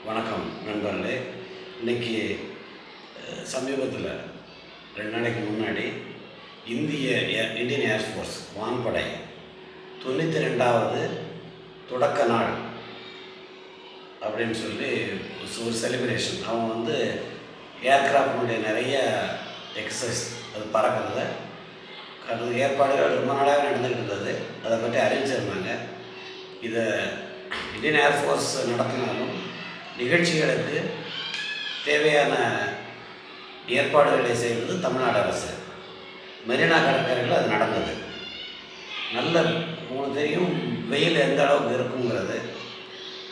வணக்கம் நண்பர்களே. இன்றைக்கி சமீபத்தில் 2 நாளைக்கு முன்னாடி இந்தியன் ஏர்ஃபோர்ஸ் வான்படை 92வது தொடக்க நாள் அப்படின்னு சொல்லி ஒரு செலிப்ரேஷன். அவங்க ஏர்க்ராஃப்டுடைய நிறைய எக்ஸசைஸ் அது பறக்கிறத ஏற்பாடுகள் ரொம்ப நாளாகவே நடந்துக்கிட்டு இருந்தது. அதை பற்றி அறிவிச்சிருந்தாங்க. இதை இந்தியன் ஏர்ஃபோர்ஸ் நடத்தினாலும் நிகழ்ச்சிகளுக்கு தேவையான ஏற்பாடுகளை செய்வது தமிழ்நாடு அரசு. மெரினா கடற்கரையில் அது நடந்தது. உங்களுக்கு தெரியும் வெயில் எந்த அளவுக்கு இருக்குங்கிறது.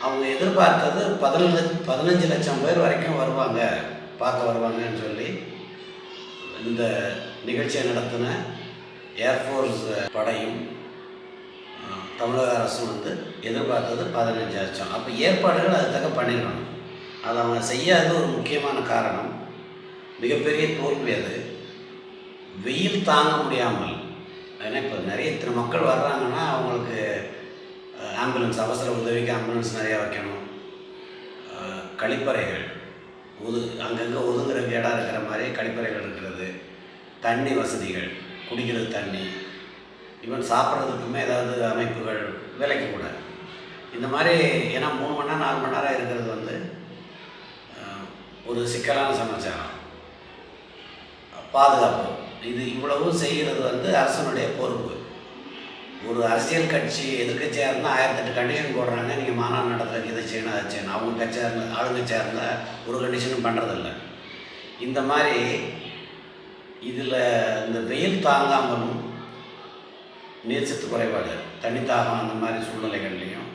அவங்க எதிர்பார்த்தது 15 லட்சம் பேர் வரைக்கும் பார்க்க வருவாங்கன்னு சொல்லி இந்த நிகழ்ச்சியை நடத்தின ஏர்ஃபோர்ஸ் படையும் தமிழக அரசும் எதிர்பார்த்தது 15 லட்சம். அப்போ ஏற்பாடுகள் அதுக்காக பண்ணிடணும். அதை அவங்க செய்யாத ஒரு முக்கியமான காரணம், மிகப்பெரிய தோல்வி. அது வெயில் தாங்க முடியாமல். ஏன்னா இப்போ நிறைய இத்தனை மக்கள் வர்றாங்கன்னா அவங்களுக்கு ஆம்புலன்ஸ், அவசர உதவிக்கு ஆம்புலன்ஸ் நிறையா வைக்கணும். கழிப்பறைகள் அங்கங்கே ஒதுங்குறதுக்கு இடம் இருக்கிற மாதிரி கழிப்பறைகள் இருக்கிறது, தண்ணி வசதிகள், குடிக்கிறது தண்ணி, ஈவன் சாப்பிட்றதுக்குமே ஏதாவது அமைப்புகள் விலைக்கு கூட. இந்த மாதிரி ஏன்னா 3 மணி நேரம் 4 மணி நேரம் இருக்கிறது ஒரு சிக்கலான சமாச்சாரம். பாதுகாப்பு இது இவ்வளவும் செய்கிறது அரசனுடைய பொறுப்பு. ஒரு அரசியல் கட்சி எதிர்கட்சியாக இருந்தால் 1008 கண்டிஷன் போடுறாங்க. நீங்கள் மாநாடு நடத்துறதுக்கு இதை செய்யணும் அதை செய்யணும். அவங்க கட்சியாக இருந்தால் ஆளுங்கட்சியாக இருந்தால் ஒரு கண்டிஷனும் பண்ணுறதில்ல. இந்த மாதிரி இதில் இந்த வெயில் தாங்காமலும் நீர்ச்சத்து குறைபாடு, தண்ணித்தாகம், அந்த மாதிரி சூழ்நிலைகள்லையும்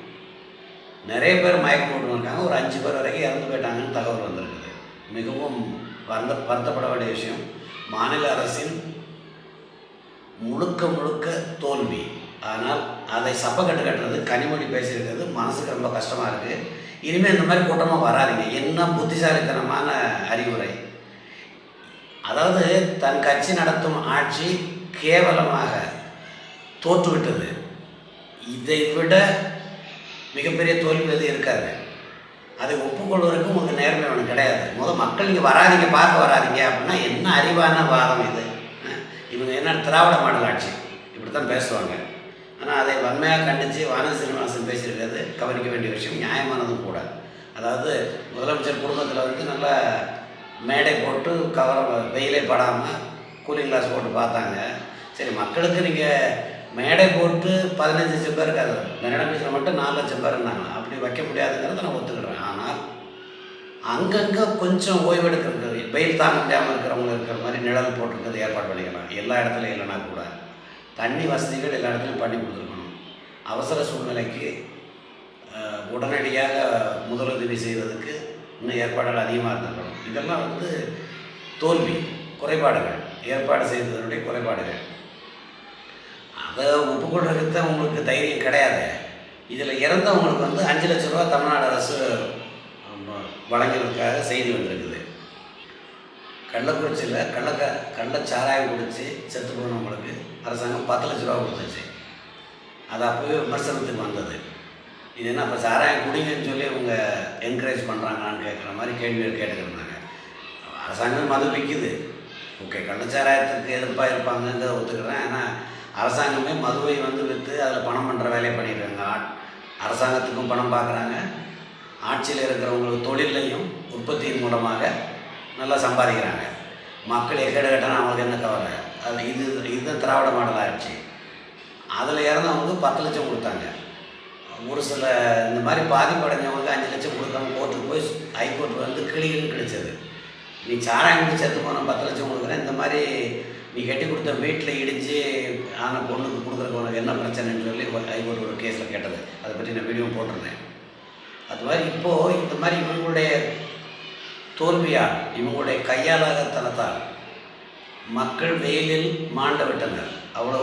நிறைய பேர் மயக்கம் போட்டு இருக்காங்க. ஒரு 5 பேர் வரைக்கும் இறந்து போயிட்டாங்கன்னு தகவல் வந்திருக்குது. மிகவும் வருத்தப்பட வேண்டிய விஷயம். மாநில அரசின் முழுக்க தோல்வி. ஆனால் அதை சப்பக்கட்டு கட்டுறது கனிமொழி பேசியிருக்கிறது மனசுக்கு ரொம்ப கஷ்டமாக இருக்குது. இனிமேல் இந்த மாதிரி கூட்டமாக வராதிங்க. என்ன புத்திசாலித்தனமான அறிவுரை! அதாவது தன் கட்சி நடத்தும் ஆட்சி கேவலமாக தோற்றுவிட்டது. இதை விட மிகப்பெரிய தோல்வி எது இருக்காது. அதை ஒப்புக்கொள்வதற்கு உங்களுக்கு நேர்மை ஒன்று கிடையாது. மக்கள் நீங்கள் வராதிங்க, பார்க்க வராதிங்க அப்படின்னா என்ன அறிவான வாதம் இது? இவங்க என்ன திராவிட மாடல் ஆட்சி இப்படி தான் பேசுவாங்க. ஆனால் அதை வன்மையாக கண்டித்து வானதி சீனிவாசன் பேசியிருக்கிறது கவனிக்க வேண்டிய விஷயம், நியாயமானதும் கூட. அதாவது முதலமைச்சர் குடும்பத்தில் நல்லா மேடை போட்டு வெயிலே படாமல் கூலிங் கிளாஸ் போட்டு பார்த்தாங்க. சரி, மக்களுக்கு நீங்கள் மேடை போட்டு 15 லட்சம் பேர் இருக்காது, மெரினா பீச்சில் மட்டும் 4 லட்சம் பேர் இருந்தாங்க. அப்படி வைக்க முடியாதுங்கிறத நான் ஒத்துக்கிறேன். ஆனால் அங்கங்கே கொஞ்சம் ஓய்வெடுக்கிறது, வெயில் தாங்க முடியாமல் இருக்கிற மாதிரி நிழல் போட்டிருக்கிறது ஏற்பாடு பண்ணிக்கலாம். எல்லா இடத்துலையும் இல்லைனா கூட தண்ணி வசதிகள் எல்லா இடத்துலையும் பண்ணி கொடுத்துருக்கணும். அவசர சூழ்நிலைக்கு உடனடியாக முதலுதவி செய்வதற்கு இன்னும் ஏற்பாடுகள் அதிகமாக இருந்திருக்கணும். இதெல்லாம் தோல்வி, குறைபாடுகள், ஏற்பாடு செய்ததனுடைய குறைபாடுகள். அதை ஒப்புக்கொள்றதுக்கு தான் உங்களுக்கு தைரியம் கிடையாது. இதில் இறந்தவங்களுக்கு 5 லட்ச ரூபா தமிழ்நாடு அரசு வழங்கினதுக்காக செய்தி வந்திருக்குது. கள்ளக்குறிச்சியில் கள்ளச்சாராயம் குடித்து செத்து போனவங்களுக்கு அரசாங்கம் 10 லட்ச ரூபா கொடுத்துச்சு. அது அப்போவே விமர்சனத்துக்கு வந்தது. இது என்ன இப்போ சாராயம் குடிங்கன்னு சொல்லி இவங்க என்கரேஜ் பண்ணுறாங்களான்னு கேட்குற மாதிரி கேள்விகள் கேட்டுக்கிருந்தாங்க. அரசாங்கம் மது விற்கிது, ஓகே, கள்ளச்சாராயத்துக்கு எதிர்ப்பாக இருப்பாங்கங்கிறத ஒத்துக்கிறேன். ஆனால் அரசாங்கமே மதுவை விற்று அதில் பணம் பண்ணுற வேலையை பண்ணிடுறாங்க. அரசாங்கத்துக்கும் பணம் பார்க்குறாங்க, ஆட்சியில் இருக்கிறவங்களுக்கு தொழிலையும் உற்பத்தியின் மூலமாக நல்லா சம்பாதிக்கிறாங்க. மக்கள் எக்கேடு கேட்டாலும் அவங்களுக்கு என்ன கவலை? அது இதுதான் திராவிட மாடல் ஆட்சி. அதில் இறந்தவங்களுக்கு 10 லட்சம் கொடுத்தாங்க. ஒரு சில இந்த மாதிரி பாதிப்படைஞ்சவங்களுக்கு 5 லட்சம் கொடுத்தாங்க. கோர்ட்டுக்கு போய் ஹைகோர்ட் கிளிகள் கிடைச்சது. நீ சாராயம் குடி செத்து போன 10 லட்சம் கொடுக்குறேன், இந்த மாதிரி நீ கட்டி கொடுத்த வீட்டில் இடித்து ஆனால் பொண்ணுக்கு கொடுக்குறக்கு உனக்கு என்ன பிரச்சனைன்னு சொல்லி ஹைகோர்ட் ஒரு கேஸில் கேட்டது. அதை பற்றி நான் வீடியோ போட்டிருந்தேன். அது மாதிரி இப்போது இந்த மாதிரி இவங்களுடைய தோல்வியால், இவங்களுடைய கையாளாகத்தனத்தால் மக்கள் வெயிலில் மாண்ட விட்டனர். அவ்வளோ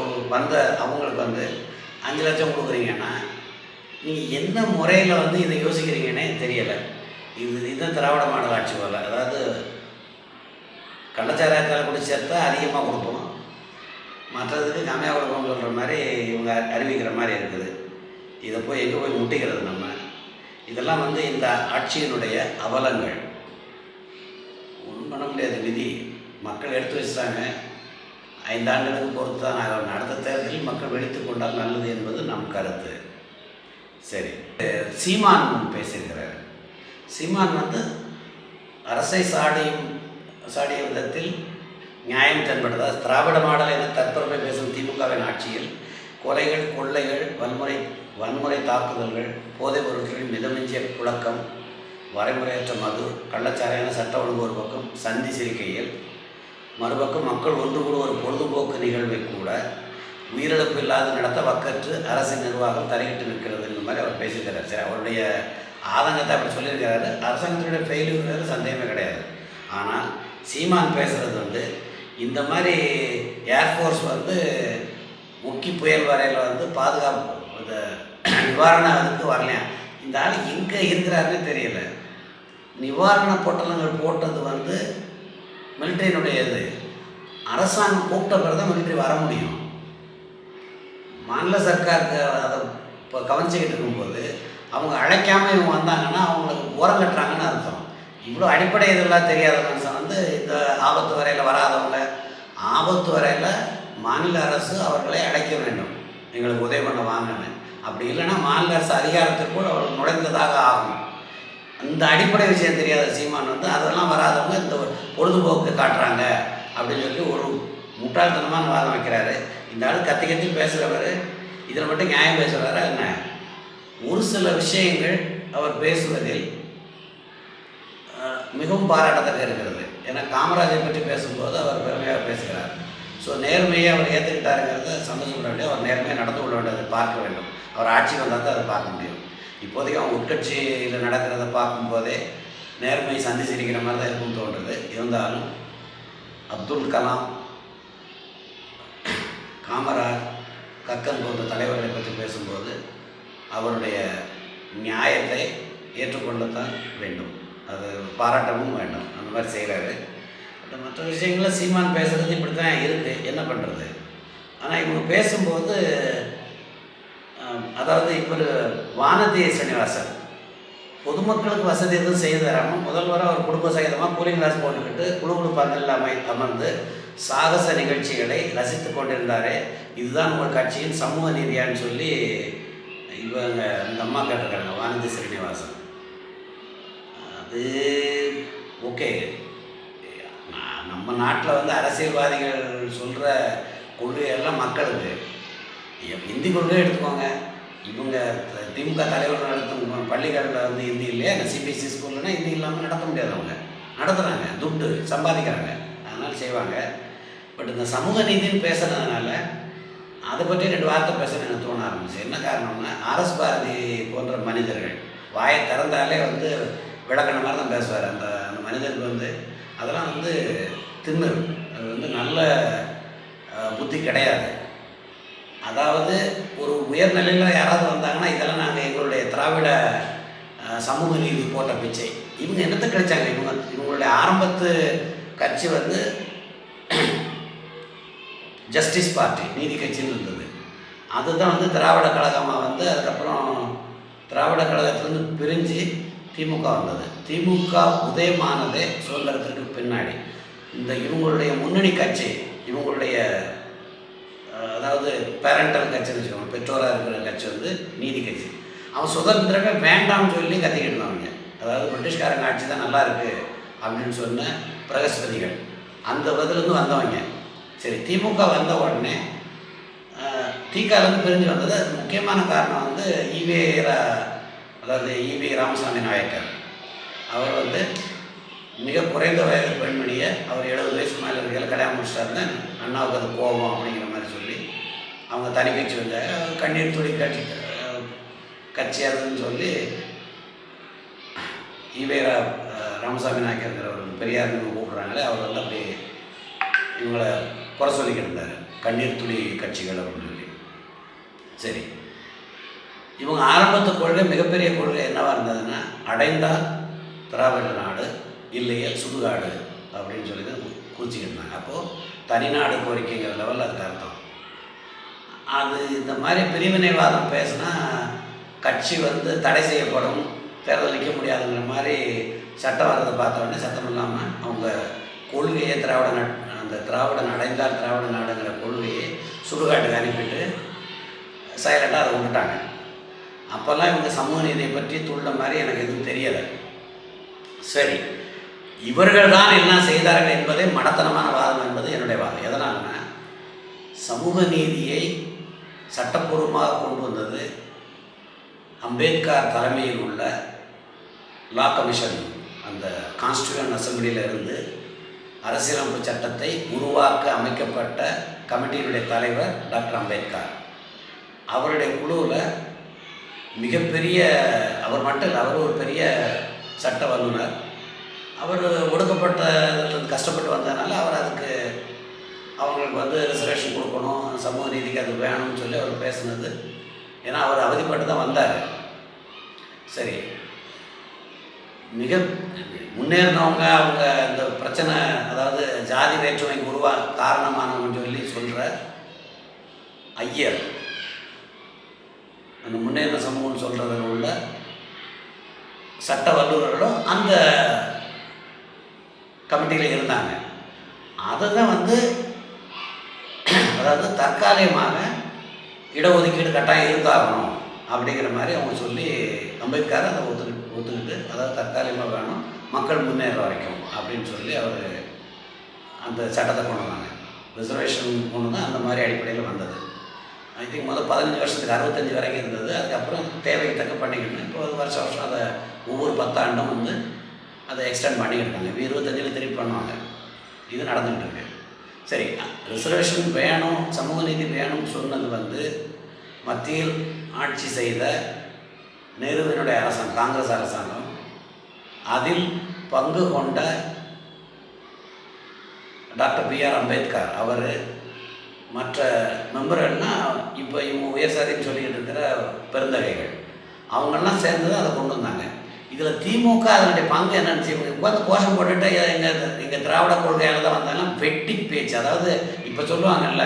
அவங்களுக்கு 5 லட்சம் கொடுக்குறீங்கன்னா நீங்கள் என்ன முறையில் இதை யோசிக்கிறீங்கன்னே தெரியலை. இதுதான் திராவிட மாடல் ஆட்சி வரல. அதாவது கள்ளச்சாராயத்தால் கூட சேர்த்தா அதிகமாக கொடுப்போம், மற்றதுக்கு கம்மியாக கொடுப்போம்னு சொல்கிற மாதிரி இவங்க அறிவிக்கிற மாதிரி இருக்குது. இதை போய் எங்கே போய் முட்டிக்கிறது? நம்ம இதெல்லாம் வந்து இந்த ஆட்சியினுடைய அவலங்கள். ஒன்றும் பண்ண முடியாது, விதி. மக்கள் எடுத்து வச்சுட்டாங்க. 5 ஆண்டுகளுக்கு பொறுத்து தான் ஆகணும். அடுத்த தேர்தலில் மக்கள் வெடித்து கொண்டால் நல்லது என்பது நம் கருத்து. சரி, சீமான் பேசியிருக்கிறார். சீமான் வந்து அரசை சாடிய விதத்தில் நியாயம் தென்படுதா? திராவிட மாடல் என தற்பெருமை பேசும் திமுகவின் ஆட்சியில் கொலைகள், கொள்ளைகள், வன்முறை தாக்குதல்கள், போதைப் பொருட்களின் மிதமிஞ்சிய புழக்கம், வரைமுறையற்ற மது, கள்ளச்சாராயான சட்ட ஒழுங்கு ஒரு பக்கம் சந்தி சிரிக்கையில், மறுபக்கம் மக்கள் ஒன்று கூட ஒரு பொழுதுபோக்கு நிகழ்வை கூட உயிரிழப்பு இல்லாத நடத்த வக்கற்று அரசின் நிர்வாகம் தலையிட்டு நிற்கிறது இந்த மாதிரி அவர் பேசியிருக்கிறார். சரி, அவருடைய ஆதங்கத்தை அப்படி சொல்லியிருக்கிறாரு. அரசாங்கத்தினுடைய ஃபெயிலியர் சந்தேகமே கிடையாது. ஆனால் சீமான் பேசுகிறது வந்து இந்த மாதிரி ஏர்ஃபோர்ஸ் வந்து முக்கி புயல் வரையில் வந்து பாதுகாப்பு நிவாரணம் அதுக்கு வரலையா? இந்த ஆள் எங்கே இருக்கிறாருன்னு தெரியல. நிவாரண பொட்டலங்கள் போட்டது வந்து மிலிட்ரியினுடைய இது. அரசாங்கம் கூப்பிட்ட பிறகு தான் மிலிட்ரி வர முடியும். மாநில சர்க்காருக்கு அதை இப்போ கவனிச்சுக்கிட்டு இருக்கும்போது அவங்க அழைக்காமல் இவங்க வந்தாங்கன்னா அவங்களுக்கு ஓரம் கட்டுறாங்கன்னு அர்த்தம். இவ்வளோ அடிப்படை இதெல்லாம் தெரியாத மனுஷன் வந்து இந்த ஆபத்து வரையில் வராதவங்க, ஆபத்து வரையில் மாநில அரசு அவர்களை அழைக்க வேண்டும், எங்களுக்கு உதவி பண்ண வாங்கன்னு. அப்படி இல்லைன்னா மாநில அரசு அதிகாரத்திற்குள் அவர் நுழைந்ததாக ஆகும். அந்த அடிப்படை விஷயம் தெரியாத சீமான் வந்து அதெல்லாம் வராதவங்க இந்த பொழுதுபோக்கு காட்டுறாங்க அப்படின்னு சொல்லி ஒரு முட்டாள்தனமான வாதம் வைக்கிறாரு. இந்த ஆள் கத்தி கத்தி பேசுகிறவர் இதில் மட்டும் நியாயம் பேசுகிறாரா என்ன? ஒரு சில விஷயங்கள் அவர் பேசுவதில் மிகவும் பாராட்டத்தக்க இருக்கிறது. ஏன்னா காமராஜை பற்றி பேசும்போது அவர் பெருமையாக பேசுகிறார். ஸோ நேர்மையை அவர் ஏற்றுக்கிட்டாருங்கிறத சந்தோஷப்பட வேண்டிய, அவர் நேர்மையாக நடந்து கொள்ள வேண்டியதை பார்க்க வேண்டும். அவர் ஆட்சி வந்தால் தான் அதை பார்க்க முடியும். இப்போதைக்கு அவங்க உட்கட்சியில் நடக்கிறத பார்க்கும்போதே நேர்மை சந்தி சிரிக்கிற மாதிரி தான் இருக்கும்னு தோன்றுறது. இருந்தாலும் அப்துல் கலாம், காமராஜ், கக்கன் போன்ற தலைவர்களை பற்றி பேசும்போது அவருடைய நியாயத்தை ஏற்றுக்கொள்ளத்தான் வேண்டும், அது பாராட்டவும் வேண்டும். அந்த மாதிரி செய்கிறாரு. மற்ற விஷயங்களில் சீமான் பேசுகிறது இப்படி தான் இருக்குது, என்ன பண்ணுறது? ஆனால் இவங்க பேசும்போது அதாவது இப்போ வானதி சீனிவாசன் பொதுமக்களுக்கு வசதி எதுவும் செய்து தராமல் முதல்வராக அவர் குடும்ப சகிதமாக கூலிங் கிளாஸ் போட்டுக்கிட்டு குழு பந்தல் அமர்ந்து சாகச நிகழ்ச்சிகளை ரசித்து கொண்டிருந்தாரே, இதுதான் உங்கள் கட்சியின் சமூக நீதியான்னு சொல்லி இவங்க இந்த அம்மா கேட்டிருக்காங்க, வானதி ஸ்ரீனிவாசன். அது ஓகே, நம்ம நாட்டில் வந்து அரசியல்வாதிகள் சொல்கிற கொள்கையெல்லாம் மக்களுக்கு இந்தி கொள்கையை எடுத்துக்கோங்க. இவங்க திமுக தலைவர்கள் நடத்தும் பள்ளிகளில் வந்து ஹிந்தி இல்லையா? சிபிஎஸ்சி ஸ்கூல்னா ஹிந்தி இல்லாமல் நடத்த முடியாது. அவங்க நடத்துகிறாங்க, துட்டு சம்பாதிக்கிறாங்க, அதனால் செய்வாங்க. பட் இந்த சமூக நீதினு பேசுகிறதுனால அதை பற்றி 2 வார்த்தை பேசணும்னு எனக்கு தோண ஆரம்பிச்சு. என்ன காரணம்னா, ஆர்எஸ் பாரதி போன்ற மனிதர்கள் வாயை திறந்தாலே வந்து விளக்கண மாதிரி தான் பேசுவார். அந்த மனிதருக்கு வந்து அதெல்லாம் வந்து திமிரு, அது வந்து நல்ல புத்தி கிடையாது. அதாவது ஒரு உயர்நிலையில் யாராவது வந்தாங்கன்னா இதெல்லாம் நாங்கள் எங்களுடைய திராவிட சமூக நீதி போட்ட பிச்சை. இவங்க என்னத்தை கிடைச்சாங்க? இவங்களுடைய ஆரம்பத்து கட்சி வந்து ஜஸ்டிஸ் பார்ட்டி, நீதி கட்சின்னு இருந்தது. அதுதான் வந்து திராவிட கழகமாக வந்து அதுக்கப்புறம் திராவிட கழகத்திலேருந்து பிரிஞ்சு திமுக வந்தது. திமுக உதயமானதே சுதந்திரத்திற்கு பின்னாடி. இந்த இவங்களுடைய முன்னணி கட்சி, இவங்களுடைய அதாவது பேரண்டல் கட்சின்னு வச்சுக்கோங்க, பெற்றோராக இருக்கிற கட்சி வந்து நீதி கட்சி. அவன் சுதந்திரமே வேண்டாம்னு சொல்லி கத்திக்கிட்டு இருந்தாங்க. அதாவது பிரிட்டிஷ்காரங்க ஆட்சி தான் நல்லா இருக்குது அப்படின்னு சொன்ன பிரகஸ்பதிகள் அந்த பதிலேருந்து வந்தவங்க. சரி, திமுக வந்த உடனே திகாலேருந்து பிரிஞ்சு வந்தது. அது முக்கியமான காரணம் வந்து ஈவே ராமசாமி நாயக்கர். அவர் வந்து மிக குறைந்த வயது பெண்மணியை அவர் 70 வயசு மேலே இருக்கையில் கல்யாணம் முடிச்சிட்டாருன்னு அண்ணாவுக்கு அது கோபம் அப்படிங்கிற மாதிரி சொல்லி அவங்க தனி கட்சி வந்தாங்க. கண்ணீர் துளி கட்சி அதுன்னு சொல்லி ஈவே ராமசாமி நாயக்கருங்கிற ஒரு பெரியார் கூப்பிட்றாங்களே, அவர் வந்து அப்படி இவங்களை குறை சொல்லிக்கிட்டு இருந்தார், கண்ணீர் துளி கட்சிகள் அப்படின்னு சொல்லி. சரி, இவங்க ஆரம்பத்து கொள்கை மிகப்பெரிய கொள்கை என்னவாக இருந்ததுன்னா, அடைந்தால் திராவிட நாடு, இல்லையே சுடுகாடு அப்படின்னு சொல்லி தான் குறிச்சிக்கிட்டு இருந்தாங்க. அப்போது தனிநாடு கோரிக்கைங்கிற லெவலில் அதுக்கு அர்த்தம். அது இந்த மாதிரி பிரிவினைவாதம் பேசினா கட்சி வந்து தடை செய்யப்படும், தேர்தல் நிற்க முடியாதுங்கிற மாதிரி சட்டம் வர்றதை பார்த்த உடனே சட்டம் இல்லாமல் அவங்க கொள்கையை அந்த திராவிடன் அடைந்தால் திராவிட நாடுங்கிற கொள்கையை சுடுகாட்டுக்கு அனுப்பிட்டு சைலண்டாக அதை விட்டுட்டாங்க. அப்போல்லாம் இவங்க சமூக நீதியை பற்றி துள்ள மாதிரி எனக்கு எதுவும் தெரியலை. சரி, இவர்கள் தான் என்ன செய்தார்கள் என்பதே மடத்தனமான வாதம் என்பது என்னுடைய வாதம். எதனால்னா, சமூக நீதியை சட்டப்பூர்வமாக கொண்டு வந்தது அம்பேத்கர் தலைமையில் உள்ள லா கமிஷன், அந்த கான்ஸ்டியூஷன் அசம்பிளியில் இருந்து அரசியலமைப்பு சட்டத்தை உருவாக்க அமைக்கப்பட்ட கமிட்டியினுடைய தலைவர் டாக்டர் அம்பேத்கர். அவருடைய குழுவில் மிகப்பெரிய, அவர் மட்டும் இல்லை, அவர் ஒரு பெரிய சட்ட வல்லுநர். அவர் ஒடுக்கப்பட்ட கஷ்டப்பட்டு வந்ததுனால அவர் அதுக்கு அவங்களுக்கு ரிசர்வேஷன் கொடுக்கணும், சமூக நீதிக்கு அது வேணும்னு சொல்லி அவர் பேசுனது. ஏன்னா அவர் அவதிப்பட்டு தான் வந்தார். சரி, மிக முன்னேறினவங்க அவங்க இந்த பிரச்சனை, அதாவது ஜாதி வேற்றுமைக்கு காரணமானவங்கன்னு சொல்லி சொல்கிற ஐயர், அந்த முன்னேறின சமூகம்னு சொல்கிறதில் உள்ள சட்ட வல்லுநர்களும் அந்த கமிட்டியில் இருந்தாங்க. அதை தான் அதாவது தற்காலிகமாக இடஒதுக்கீடு கட்டாயம் இருந்தாகணும் அப்படிங்கிற மாதிரி அவங்க சொல்லி அம்பேத்கர் அதை ஒத்துக்கிட்டு அதாவது தற்காலிகமாக வேணும், மக்கள் முன்னேற வரைக்கும் அப்படின்னு சொல்லி அவர் அந்த சட்டத்தை கொண்டு வந்தாங்க. ரிசர்வேஷன் கொண்டு தான் அந்த மாதிரி அடிப்படையில் வந்தது. ஐ திங்க் 15 வருஷத்துக்கு 65 வரைக்கும் இருந்தது. அதுக்கப்புறம் தேவைக்கு தக்க பண்ணிக்கணும். இப்போ வருஷம் அதை ஒவ்வொரு 10 ஆண்டும் அதை எக்ஸ்டெண்ட் பண்ணிக்கிட்டாங்க. இப்போ 25 திருப்பி பண்ணுவாங்க. இது நடந்துகிட்டு இருக்கு. சரி, ரிசர்வேஷன் வேணும், சமூக நீதி வேணும்னு சொன்னது மத்தியில் ஆட்சி செய்த நேருவினுடைய அரசாங்கம், காங்கிரஸ் அரசாங்கம். அதில் பங்கு கொண்ட டாக்டர் பிஆர் அம்பேத்கர் அவர், மற்ற மெம்பர்கள்னால் இப்போ இவங்க உயர்சாதின்னு சொல்லிக்கிட்டு இருக்கிற பெருந்தகைகள், அவங்கெல்லாம் சேர்ந்து அதை கொண்டு வந்தாங்க. இதில் திமுக அதனுடைய பங்கு என்னன்னு உட்காந்து கோஷம் போட்டுட்டு எங்கள் திராவிட கொள்கையால் தான் வந்தாலும் வெட்டி பேச்சு. அதாவது இப்போ சொல்லுவாங்கல்ல,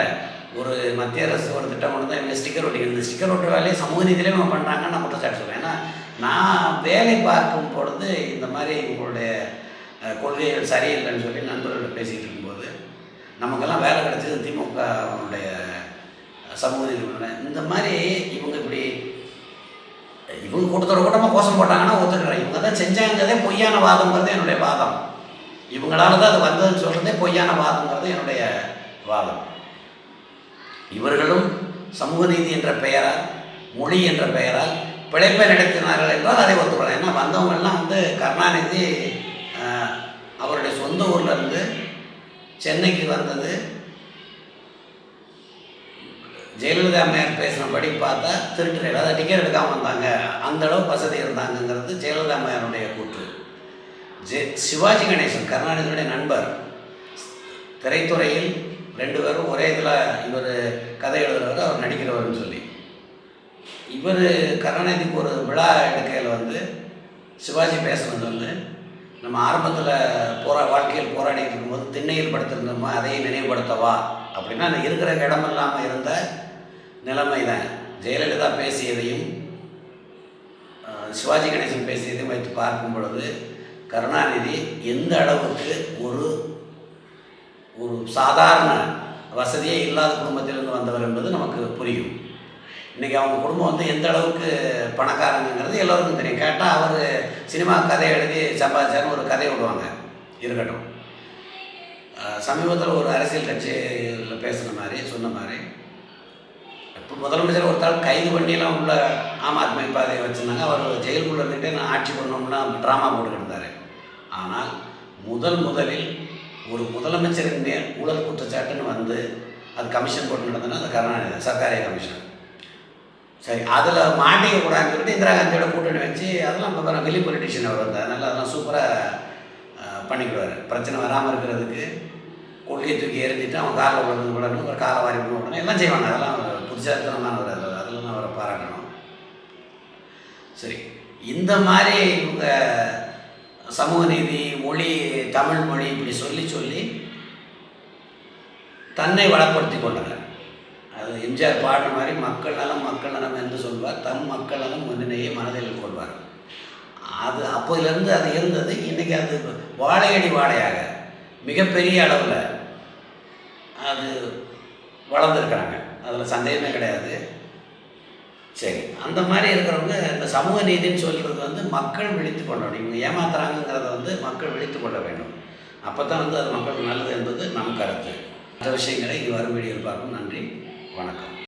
ஒரு மத்திய அரசு ஒரு திட்டம் கொண்டு தான் இவங்க ஸ்டிக்கர் ஒட்டிக்கிறது, ஸ்டிக்கர் ஒட்டுற வேலையை சமூக நீதியிலே இவங்க பண்ணுறாங்கன்னு நான் குற்றச்சாட்டு சொல்லுவேன். ஏன்னா நான் வேலை பார்க்கும் பொழுது இந்த மாதிரி உங்களுடைய கொள்கைகள் சரியில்லைன்னு சொல்லி நண்பர்கள்ட்ட பேசிகிட்டு இருக்கும்போது, நமக்கெல்லாம் வேலை கிடச்சது திமுகவுடைய சமூக நீதி. இந்த மாதிரி இவங்க இப்படி இவங்க கூட்டமாக கோஷம் போட்டாங்கன்னா ஒத்துக்கிறேன். இவங்க தான் செஞ்சாங்கிறதே பொய்யான வாதங்கிறது என்னுடைய வாதம். இவங்களால தான் அது வந்ததுன்னு சொல்கிறதே பொய்யான வாதங்கிறது என்னுடைய வாதம். இவர்களும் சமூக நீதி என்ற பெயரால், மொழி என்ற பெயரால் பிழைப்பை நடத்தினார்கள் என்றால் அதை ஒத்துக்கலாம். ஏன்னா வந்தவங்கள்லாம் கருணாநிதி அவருடைய சொந்த ஊர்லேருந்து சென்னைக்கு வந்தது ஜெயலலிதா அம்மையார் பேசினபடி பார்த்தா திருட்டு, அதாவது டிக்கெட் எடுக்காமல் வந்தாங்க, அந்தளவு வசதி இருந்தாங்கங்கிறது ஜெயலலிதா அம்மையாருடைய கூற்று. சிவாஜி கணேசன் கருணாநிதியுடைய நண்பர், திரைத்துறையில் 2 பேரும் ஒரே இதில், இவர் கதை எழுதுறவர், அவர் நடிக்கிறவர்னு சொல்லி, இவர் கருணாநிதிக்கு ஒரு விழா எடுக்கையில் சிவாஜி பேசுனது நம்ம ஆரம்பத்தில் வாழ்க்கையில் போராடிட்டு இருக்கும்போது திண்ணையில் படுத்திருந்தோமா, அதையே நினைவுபடுத்தவா அப்படின்னா அந்த இருக்கிற இடம் இல்லாமல் இருந்த நிலைமை தான். ஜெயலலிதா பேசியதையும் சிவாஜி கணேசன் பேசியதையும் வைத்து பார்க்கும் பொழுது கருணாநிதி எந்த அளவுக்கு ஒரு சாதாரண வசதியே இல்லாத குடும்பத்திலிருந்து வந்தவர் என்பது நமக்கு புரியும். இன்றைக்கி அவங்க குடும்பம் எந்த அளவுக்கு பணக்காரங்கிறது எல்லோருக்கும் தெரியும். கேட்டால் அவர் சினிமா கதை எழுதி சம்பாதிச்சாருன்னு ஒரு கதை விடுவாங்க, இருக்கட்டும். சமீபத்தில் ஒரு அரசியல் கட்சியில் பேசுன மாதிரி சொன்ன மாதிரி, இப்போ முதலமைச்சர் ஒருத்தால் கைது பண்ணியெல்லாம் உள்ள ஆம் ஆத்மி பாதையை வச்சுருந்தாங்க. அவர் ஜெயிலுக்குள்ளே இருந்துகிட்டே நான் ஆட்சி பண்ணோம்னா ட்ராமா போட்டுக்கிட்டு இருந்தார். ஆனால் முதலில் ஒரு முதலமைச்சரின் மேல் ஊழல் குற்றச்சாட்டுன்னு அது கமிஷன் போட்டு நடந்ததுன்னா அது கருணாநிதி சர்க்காரிய கமிஷன். சரி, அதில் மாட்டிக்க கூடாதுன்னு சொல்லிட்டு இந்திரா காந்தியோட கூட்டணி வச்சு அதெல்லாம் இப்போ வெளி பொலிட்டிஷியன் அவர் வந்தார். அதனால் அதெல்லாம் சூப்பராக பண்ணிக்கிடுவார். பிரச்சனை வராமல் இருக்கிறதுக்கு கொள்கையை தூக்கி எறிஞ்சிட்டு அவன் காலில் விடணும், ஒரு காலை வாரி விடணும், எல்லாம் செய்வாங்க. அதெல்லாம் புதுசாத்தனமானவர், அதெல்லாம் நான் அவரை பாராட்டணும். சரி, இந்த மாதிரி இவங்க சமூக நீதி, மொழி, தமிழ் மொழி இப்படி சொல்லி தன்னை வளப்படுத்தி கொண்டனர். அது எம்ஜிஆர் பாடின மாதிரி மக்கள் நலம் என்று சொல்வார், தம் மக்கள் நலம் முன்னிலையை மனதில் கொள்வார். அது அப்போதிலேருந்து அது இருந்தது. இன்றைக்கி அது வாழையடி வாழையாக மிகப்பெரிய அளவில் அது வளர்ந்துருக்குறாங்க. அதில் சந்தேகமே கிடையாது. சரி, அந்த மாதிரி இருக்கிறவங்க இந்த சமூக நீதின்னு சொல்கிறது வந்து மக்கள் விழித்து கொள்ளணும். இவங்க ஏமாத்துறாங்கங்கிறத வந்து மக்கள் விழித்து கொள்ள வேண்டும். அப்போ தான் வந்து அது மக்களுக்கு நல்லது என்பது நம் கருத்து. மற்ற விஷயங்களை இனி வரும் வீடியோவில் பார்ப்போம். நன்றி, வணக்கம்.